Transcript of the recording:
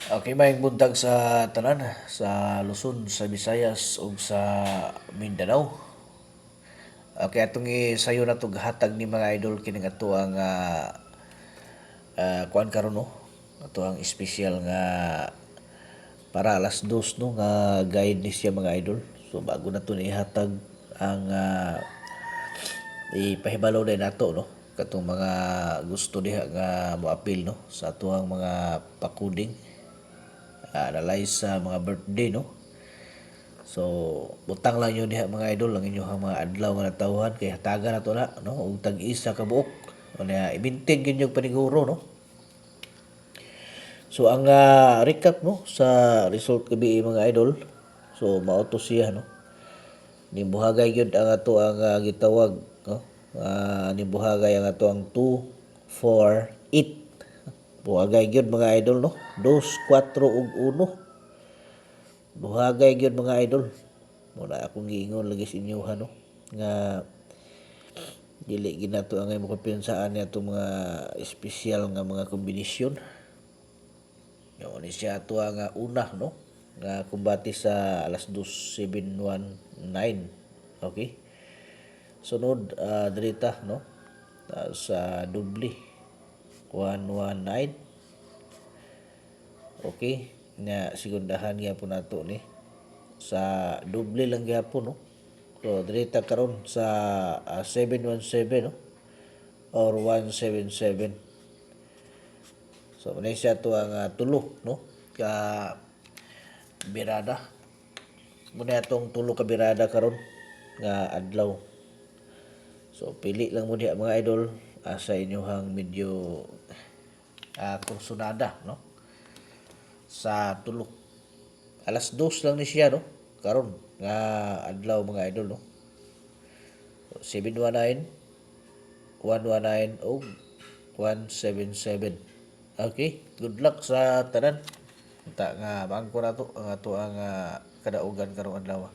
Okay, maayong buntag sa tanan, sa Luzon, sa Visayas ug sa Mindanao. Okay, atong sayo na to hatag ni mga idol kini ato ang kuan karon no. Ato ang special nga para alas dos no nga guide ni siya mga idol. So bago na to ihatag ang ipahibalaw din nato no katong mga gusto diha nga moapil no sa ato ang mga pakuding nalay sa mga birthday no. So butang lang yun diha mga idol ang inyong mga adlaw nga natawhan kay hatagan na to na no ug tag-isa ka buok unya i-maintain gyud yung paniguro no. So ang recap no sa result gabi mga idol. So mao to siya no. Nimbuhagay gyud ang ato ang gitawag no. Nimbuhagay ang ato ang 2 4 8. Buhagay gyud mga idol no. 2 4 ug 1. Buhagay gyud mga idol. Muna akong giingon lagi sa inyo no nga dili ginato ang imong kumpiyansaan niya itong mga espesyal nga mga kombinasyon. Yo ni siya ato nga una no nga kumbati sa alas 2:719. Okay. Sunod dirita no sa dubli 119. Okay. Nga segundahan gyapon nato ni sa doble lang gyapon no. So dirita karon sa 717 no or 177. So muna siya to ang tulo no ka birada. Muna atong tulo ka birada karon nga adlaw. So pili lang mo diha mga idol sa inyohang medyo kursunada no sa tulo. Alas 2 lang ni siya no karon nga adlaw mga idol no. So, 719 119 o 177. Okay, good luck sa tanan. Ta nga bangko na to ang ato ang kadaugan karong adlaw.